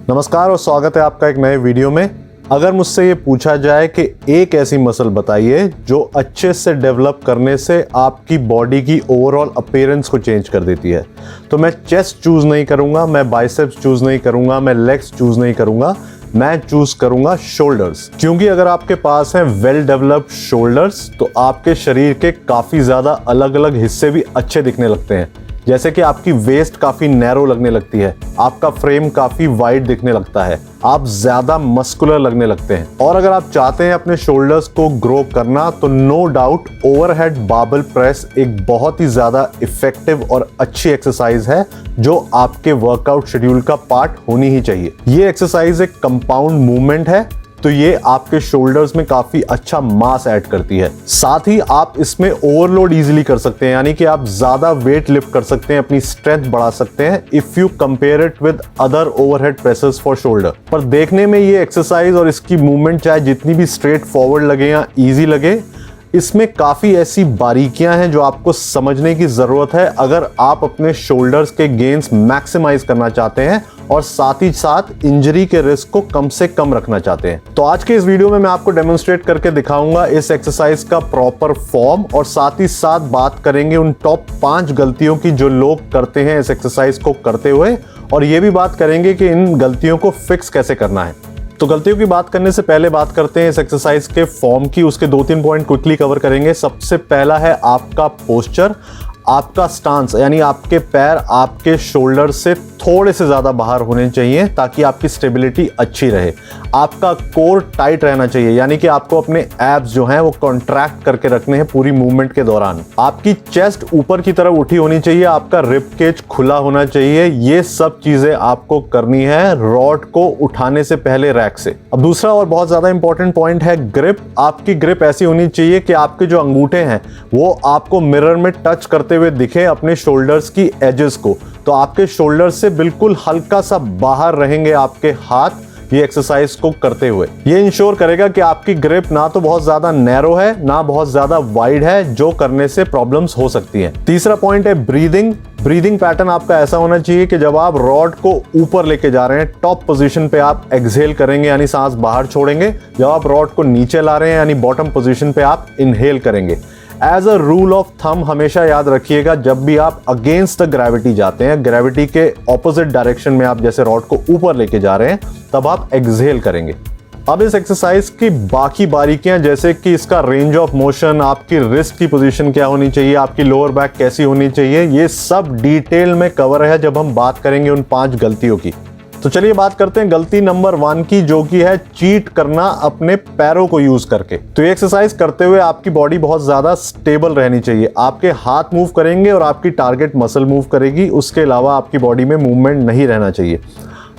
नमस्कार और स्वागत है आपका एक नए वीडियो में। अगर मुझसे ये पूछा जाए कि एक ऐसी मसल बताइए जो अच्छे से डेवलप करने से आपकी बॉडी की ओवरऑल अपीयरेंस को चेंज कर देती है, तो मैं चेस्ट चूज नहीं करूंगा, मैं बाइसेप्स चूज नहीं करूंगा, मैं लेग्स चूज नहीं करूंगा, मैं चूज करूंगा शोल्डर्स। क्योंकि अगर आपके पास है वेल डेवलप्ड शोल्डर्स तो आपके शरीर के काफी ज्यादा अलग अलग हिस्से भी अच्छे दिखने लगते हैं। जैसे कि आपकी वेस्ट काफी नैरो लगने लगती है, आपका फ्रेम काफी वाइड दिखने लगता है, आप ज्यादा मस्कुलर लगने लगते हैं। और अगर आप चाहते हैं अपने शोल्डर्स को ग्रो करना तो no doubt overhead barbell press एक बहुत ही ज्यादा इफेक्टिव और अच्छी एक्सरसाइज है जो आपके वर्कआउट शेड्यूल का पार्ट होनी ही चाहिए। ये एक्सरसाइज एक कंपाउंड मूवमेंट है तो ये आपके शोल्डर्स में काफी अच्छा मास ऐड करती है। साथ ही आप इसमें ओवरलोड इजीली कर सकते हैं, यानी कि आप ज्यादा वेट लिफ्ट कर सकते हैं, अपनी स्ट्रेंथ बढ़ा सकते हैं if you compare it with other overhead presses for shoulder. पर देखने में ये एक्सरसाइज और इसकी मूवमेंट चाहे जितनी भी स्ट्रेट फॉरवर्ड लगे या इजी लगे, इसमें काफी ऐसी बारीकियां हैं जो आपको समझने की जरूरत है अगर आप अपने शोल्डर्स के गेन्स मैक्सिमाइज करना चाहते हैं और साथ ही साथ इंजरी के रिस्क को कम से कम रखना चाहते हैं। तो आज के इस वीडियो में मैं आपको डेमोन्स्ट्रेट करके दिखाऊंगा इस एक्सरसाइज का प्रॉपर फॉर्म, और साथ ही साथ बात करेंगे उन टॉप 5 गलतियों की जो लोग करते हैं इस एक्सरसाइज को करते हुए, और ये भी बात करेंगे कि इन गलतियों को फिक्स कैसे करना है। तो गलतियों की बात करने से पहले बात करते हैं इस एक्सरसाइज के फॉर्म की। उसके 2-3 पॉइंट क्विकली कवर करेंगे। सबसे पहला है आपका पोस्चर, आपका स्टांस, यानी आपके पैर आपके शोल्डर से थोड़े से ज्यादा बाहर होने चाहिए ताकि आपकी स्टेबिलिटी अच्छी रहे। आपका कोर टाइट रहना चाहिए, यानी कि आपको अपने एब्स जो हैं वो कॉन्ट्रैक्ट करके रखने हैं पूरी मूवमेंट के दौरान। आपकी चेस्ट ऊपर की तरफ उठी होनी चाहिए, आपका रिब केज खुला होना चाहिए। ये सब चीजें आपको करनी है रॉड को उठाने से पहले रैक से। अब दूसरा और बहुत ज्यादा इंपॉर्टेंट पॉइंट है ग्रिप। आपकी ग्रिप ऐसी होनी चाहिए कि आपके जो अंगूठे हैं वो आपको मिरर में टच करते हुए दिखे अपने शोल्डर्स की एजेस को, तो आपके शोल्डर से बिल्कुल हल्का सा बाहर रहेंगे आपके हाथ ये एक्सरसाइज को करते हुए। ये इंश्योर करेगा कि आपकी ग्रिप ना तो बहुत ज्यादा नैरो है ना बहुत ज्यादा वाइड है, जो करने से प्रॉब्लम्स हो सकती हैं। तीसरा पॉइंट है ब्रीदिंग। ब्रीदिंग पैटर्न आपका ऐसा होना चाहिए कि जब आप रॉड को ऊपर लेके जा रहे हैं टॉप पोजीशन पे आप एक्सहेल करेंगे यानी सांस बाहर छोड़ेंगे, जब आप रॉड को नीचे ला रहे हैं यानी बॉटम पोजीशन पे आप इनहेल करेंगे। As a rule of thumb हमेशा याद रखिएगा, जब भी आप अगेंस्ट द ग्रेविटी जाते हैं, ग्रेविटी के ऑपोजिट डायरेक्शन में आप जैसे रॉड को ऊपर लेके जा रहे हैं, तब आप एक्सहेल करेंगे। अब इस एक्सरसाइज की बाकी बारीकियां, जैसे कि इसका रेंज ऑफ मोशन, आपकी रिस्ट की पोजीशन क्या होनी चाहिए, आपकी लोअर बैक कैसी होनी चाहिए, ये सब डिटेल में कवर है जब हम बात करेंगे उन 5 गलतियों की। तो चलिए बात करते हैं गलती नंबर 1 की, जो कि है चीट करना अपने पैरों को यूज करके। तो ये एक्सरसाइज करते हुए आपकी बॉडी बहुत ज्यादा स्टेबल रहनी चाहिए। आपके हाथ मूव करेंगे और आपकी टारगेट मसल मूव करेगी, उसके अलावा आपकी बॉडी में मूवमेंट नहीं रहना चाहिए।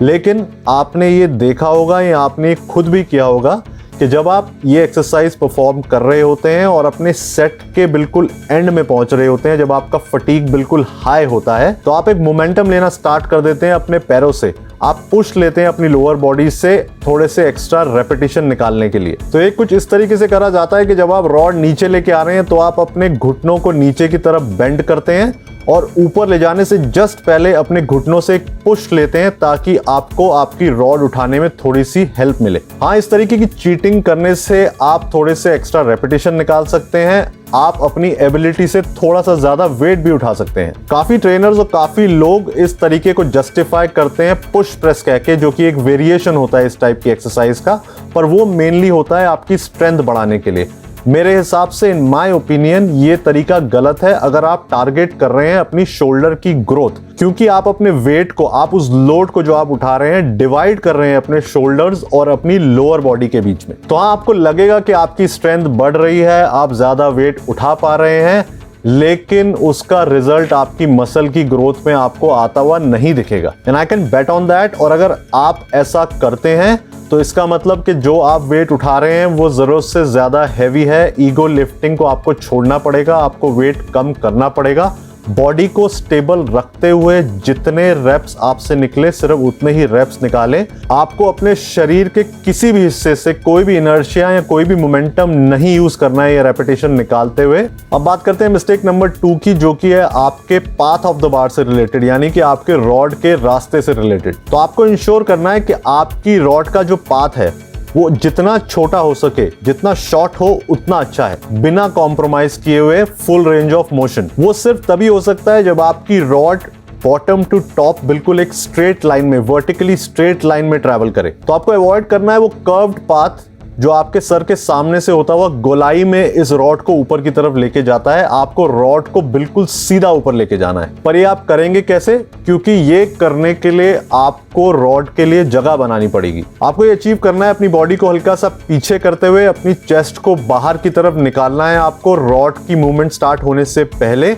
लेकिन आपने ये देखा होगा या आपने खुद भी किया होगा कि जब आप ये एक्सरसाइज परफॉर्म कर रहे होते हैं और अपने सेट के बिल्कुल एंड में पहुंच रहे होते हैं, जब आपका फटीग बिल्कुल हाई होता है, तो आप एक मोमेंटम लेना स्टार्ट कर देते हैं अपने पैरों से। आप पुश लेते हैं अपनी लोअर बॉडी से थोड़े से एक्स्ट्रा रेपिटेशन निकालने के लिए। तो एक कुछ इस तरीके से करा जाता है कि जब आप रॉड नीचे लेके आ रहे हैं तो आप अपने घुटनों को नीचे की तरफ बेंड करते हैं और ऊपर ले जाने से जस्ट पहले अपने घुटनों से एक पुश लेते हैं ताकि आपको आपकी रॉड उठाने में थोड़ी सी हेल्प मिले। हाँ, इस तरीके की चीटिंग करने से आप थोड़े से एक्स्ट्रा रेपिटेशन निकाल सकते हैं, आप अपनी एबिलिटी से थोड़ा सा ज्यादा वेट भी उठा सकते हैं। काफी ट्रेनर्स और काफी लोग इस तरीके को जस्टिफाई करते हैं पुश प्रेस कह के, जो कि एक वेरिएशन होता है इस टाइप की एक्सरसाइज का, पर वो मेनली होता है आपकी स्ट्रेंथ बढ़ाने के लिए। मेरे हिसाब से इन माय ओपिनियन ये तरीका गलत है अगर आप टारगेट कर रहे हैं अपनी शोल्डर की ग्रोथ, क्योंकि आप अपने वेट को, आप उस लोड को जो आप उठा रहे हैं डिवाइड कर रहे हैं अपने शोल्डर्स और अपनी लोअर बॉडी के बीच में। तो हाँ, आपको लगेगा कि आपकी स्ट्रेंथ बढ़ रही है, आप ज्यादा वेट उठा पा रहे हैं, लेकिन उसका रिजल्ट आपकी मसल की ग्रोथ में आपको आता हुआ नहीं दिखेगा। And I can bet on that. और अगर आप ऐसा करते हैं तो इसका मतलब कि जो आप वेट उठा रहे हैं वो जरूरत से ज्यादा हैवी है। ईगो लिफ्टिंग को आपको छोड़ना पड़ेगा, आपको वेट कम करना पड़ेगा बॉडी को स्टेबल रखते हुए जितने रेप्स आपसे निकले सिर्फ उतने ही रेप्स निकालें। आपको अपने शरीर के किसी भी हिस्से से कोई भी इनर्शिया या कोई भी मोमेंटम नहीं यूज करना है ये रेपिटेशन निकालते हुए। अब बात करते हैं मिस्टेक नंबर 2 की, जो कि है आपके पाथ ऑफ द बार से रिलेटेड, यानी कि आपके रॉड के रास्ते से रिलेटेड। तो आपको इंश्योर करना है कि आपकी रॉड का जो पाथ है वो जितना छोटा हो सके, जितना शॉर्ट हो उतना अच्छा है, बिना कॉम्प्रोमाइज किए हुए फुल रेंज ऑफ मोशन। वो सिर्फ तभी हो सकता है जब आपकी रॉड बॉटम टू टॉप बिल्कुल एक स्ट्रेट लाइन में, वर्टिकली स्ट्रेट लाइन में ट्रैवल करे। तो आपको अवॉइड करना है वो कर्व्ड पाथ जो आपके सर के सामने से होता हुआ गोलाई में इस रॉड को ऊपर की तरफ लेके जाता है। आपको रॉड को बिल्कुल सीधा ऊपर लेके जाना है। पर ये आप करेंगे कैसे? क्योंकि ये करने के लिए आपको रॉड के लिए जगह बनानी पड़ेगी। आपको ये अचीव करना है अपनी बॉडी को हल्का सा पीछे करते हुए, अपनी चेस्ट को बाहर की तरफ निकालना है आपको रॉड की मूवमेंट स्टार्ट होने से पहले,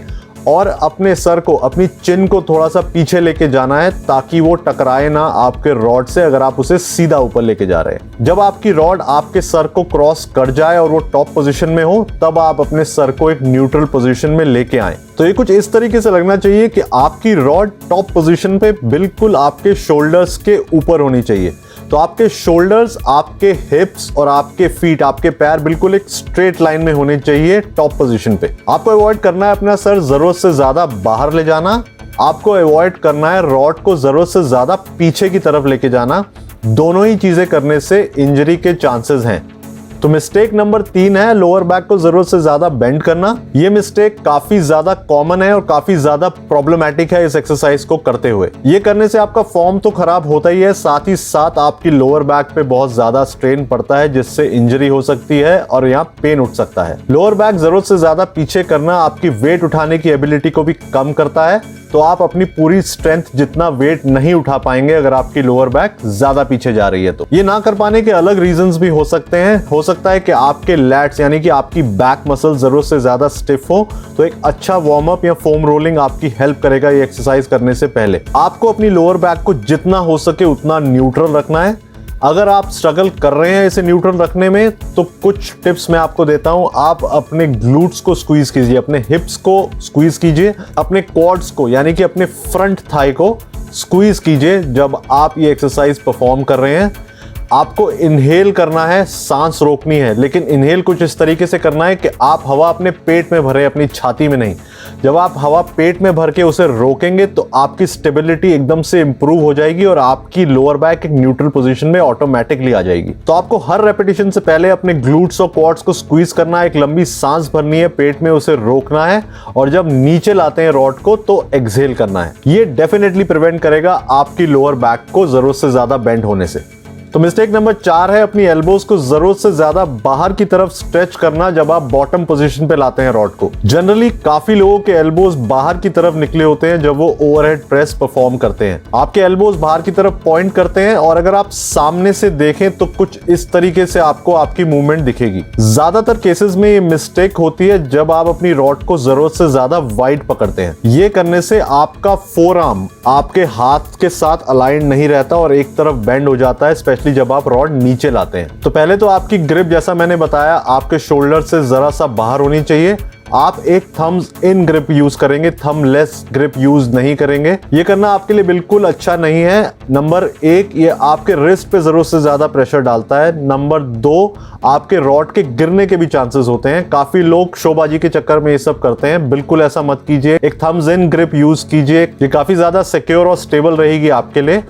और अपने सर को, अपनी चिन को थोड़ा सा पीछे लेके जाना है ताकि वो टकराए ना आपके रॉड से अगर आप उसे सीधा ऊपर लेके जा रहे हैं। जब आपकी रॉड आपके सर को क्रॉस कर जाए और वो टॉप पोजीशन में हो, तब आप अपने सर को एक न्यूट्रल पोजीशन में लेके आए। तो ये कुछ इस तरीके से लगना चाहिए कि आपकी रॉड टॉप पोजीशन पे बिल्कुल आपके शोल्डर्स के ऊपर होनी चाहिए। तो आपके शोल्डर्स, आपके हिप्स और आपके फीट, आपके पैर बिल्कुल एक स्ट्रेट लाइन में होने चाहिए टॉप पोजीशन पे। आपको अवॉइड करना है अपना सर जरूरत से ज्यादा बाहर ले जाना। आपको अवॉइड करना है रॉड को जरूरत से ज्यादा पीछे की तरफ लेके जाना। दोनों ही चीजें करने से इंजरी के चांसेस हैं। तो मिस्टेक नंबर 3 है लोअर बैक को जरूरत से ज्यादा बेंड करना। ये मिस्टेक काफी ज्यादा कॉमन है और काफी ज्यादा प्रॉब्लमैटिक है इस एक्सरसाइज को करते हुए। ये करने से आपका फॉर्म तो खराब होता ही है, साथ ही साथ आपकी लोअर बैक पे बहुत ज्यादा स्ट्रेन पड़ता है जिससे इंजरी हो सकती है और यहाँ पेन उठ सकता है। लोअर बैक जरूरत से ज्यादा पीछे करना आपकी वेट उठाने की एबिलिटी को भी कम करता है। तो आप अपनी पूरी स्ट्रेंथ जितना वेट नहीं उठा पाएंगे अगर आपकी लोअर बैक ज्यादा पीछे जा रही है। तो ये ना कर पाने के अलग रीजंस भी हो सकते हैं। हो सकता है कि आपके लैट्स यानी कि आपकी बैक मसल जरूरत से ज्यादा स्टिफ हो, तो एक अच्छा वार्म अप या फोम रोलिंग आपकी हेल्प करेगा ये एक्सरसाइज करने से पहले। आपको अपनी लोअर बैक को जितना हो सके उतना न्यूट्रल रखना है। अगर आप स्ट्रगल कर रहे हैं इसे न्यूट्रल रखने में, तो कुछ टिप्स मैं आपको देता हूं। आप अपने ग्लूट्स को स्क्वीज कीजिए, अपने हिप्स को स्क्वीज कीजिए, अपने क्वाड्स को यानी कि अपने फ्रंट थाई को स्क्वीज कीजिए जब आप ये एक्सरसाइज परफॉर्म कर रहे हैं। आपको इनहेल करना है, सांस रोकनी है, लेकिन इनहेल कुछ इस तरीके से करना है कि आप हवा अपने पेट में भरे, अपनी छाती में नहीं। जब आप हवा पेट में भर के उसे रोकेंगे तो आपकी स्टेबिलिटी एकदम से इंप्रूव हो जाएगी और आपकी लोअर बैक एक न्यूट्रल पोजीशन में ऑटोमेटिकली आ जाएगी। तो आपको हर रेपिटेशन से पहले अपने ग्लूट्स और क्वाड्स को स्क्वीज करना है, एक लंबी सांस भरनी है, पेट में उसे रोकना है, और जब नीचे लाते हैं रॉड को तो एक्सहेल करना है। ये डेफिनेटली प्रिवेंट करेगा आपकी लोअर बैक को जरूरत से ज्यादा बेंड होने से। तो मिस्टेक नंबर 4 है अपनी एल्बोज को जरूरत से ज्यादा बाहर की तरफ स्ट्रेच करना जब आप बॉटम पोजीशन पे लाते हैं रॉड को। जनरली काफी लोगों के एल्बोज बाहर की तरफ निकले होते हैं जब वो ओवरहेड प्रेस परफॉर्म करते हैं। आपके एल्बोज बाहर की तरफ पॉइंट करते हैं और अगर आप सामने से देखें तो कुछ इस तरीके से आपको आपकी मूवमेंट दिखेगी। ज्यादातर केसेस में ये मिस्टेक होती है जब आप अपनी रॉड को जरूरत से ज्यादा वाइड पकड़ते हैं। ये करने से आपका फोरआर्म आपके हाथ के साथ अलाइन नहीं रहता और एक तरफ बेंड हो जाता है, स्पेशली जब आप रॉड नीचे लाते हैं। तो पहले तो आपकी ग्रिप, जैसा मैंने बताया, आपके शोल्डर से जरा सा बाहर होनी चाहिए। आप एक थम्स इन ग्रिप यूज करेंगे, थंब लेस ग्रिप यूज नहीं करेंगे। ये करना आपके लिए बिल्कुल अच्छा नहीं है। नंबर 1, ये आपके रिस्ट पे जरूरत से ज्यादा प्रेशर डालता है। नंबर 2, आपके रॉड के गिरने के भी चांसेस होते हैं। काफी लोग शोबाजी के चक्कर में ये सब करते हैं, बिल्कुल ऐसा मत कीजिए। एक थम्स इन ग्रिप यूज कीजिए, ये काफी ज्यादा सिक्योर और स्टेबल रहेगी आपके लिए।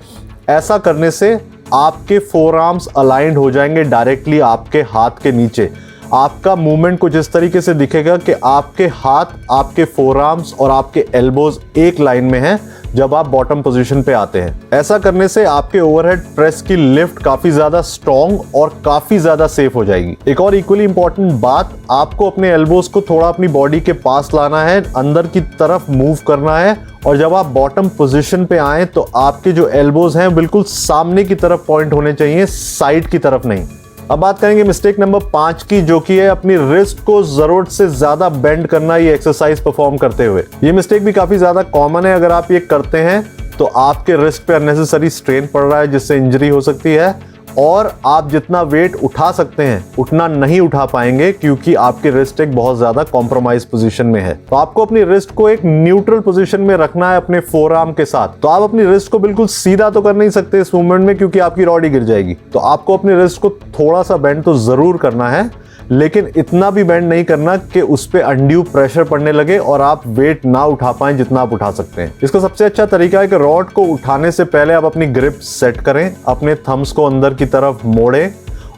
ऐसा करने से आपके फोरआर्म्स अलाइंड हो जाएंगे डायरेक्टली आपके हाथ के नीचे। आपका मूवमेंट कुछ इस तरीके से दिखेगा कि आपके हाथ, आपके फोरआर्म्स और आपके एल्बोज एक लाइन में हैं जब आप बॉटम पोजीशन पे आते हैं। ऐसा करने से आपके ओवरहेड प्रेस की लिफ्ट काफी ज्यादा स्ट्रॉन्ग और काफी ज्यादा सेफ हो जाएगी। एक और इक्वली इंपॉर्टेंट बात, आपको अपने एल्बोज को थोड़ा अपनी बॉडी के पास लाना है, अंदर की तरफ मूव करना है, और जब आप बॉटम पोजीशन पे आए तो आपके जो एल्बोज हैं बिल्कुल सामने की तरफ पॉइंट होने चाहिए, साइड की तरफ नहीं। अब बात करेंगे मिस्टेक नंबर 5 की, जो कि है अपनी रिस्ट को जरूरत से ज्यादा बेंड करना ये एक्सरसाइज परफॉर्म करते हुए। ये मिस्टेक भी काफी ज्यादा कॉमन है। अगर आप ये करते हैं तो आपके रिस्ट पे अननेसेसरी स्ट्रेन पड़ रहा है जिससे इंजरी हो सकती है, और आप जितना वेट उठा सकते हैं उतना नहीं उठा पाएंगे, क्योंकि आपकी रिस्ट एक बहुत ज्यादा कॉम्प्रोमाइज पोजीशन में है। तो आपको अपनी रिस्ट को एक न्यूट्रल पोजीशन में रखना है अपने फोरआर्म के साथ। तो आप अपनी रिस्ट को बिल्कुल सीधा तो कर नहीं सकते इस मूवमेंट में, क्योंकि आपकी रॉड ही गिर जाएगी। तो आपको अपनी रिस्ट को थोड़ा सा बेंड तो जरूर करना है, लेकिन इतना भी बेंड नहीं करना कि उस पे अनड्यू प्रेशर पड़ने लगे और आप वेट ना उठा पाएं जितना आप उठा सकते हैं। इसका सबसे अच्छा तरीका है कि रॉड को उठाने से पहले आप अपनी ग्रिप सेट करें, अपने थम्स को अंदर की तरफ मोड़ें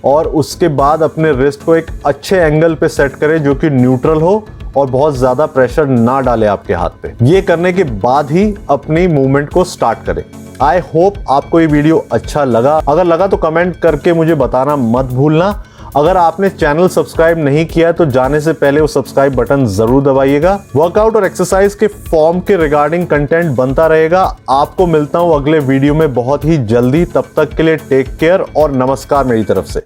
और उसके बाद अपने रिस्ट को एक अच्छे एंगल पे सेट करें जो कि न्यूट्रल हो और बहुत ज्यादा प्रेशर ना डाले आपके हाथ पे। ये करने के बाद ही अपनी मूवमेंट को स्टार्ट करें। आई होप आपको ये वीडियो अच्छा लगा। अगर लगा तो कमेंट करके मुझे बताना मत भूलना। अगर आपने चैनल सब्सक्राइब नहीं किया है तो जाने से पहले वो सब्सक्राइब बटन जरूर दबाइएगा। वर्कआउट और एक्सरसाइज के फॉर्म के रिगार्डिंग कंटेंट बनता रहेगा। आपको मिलता हूं अगले वीडियो में बहुत ही जल्दी। तब तक के लिए टेक केयर और नमस्कार मेरी तरफ से।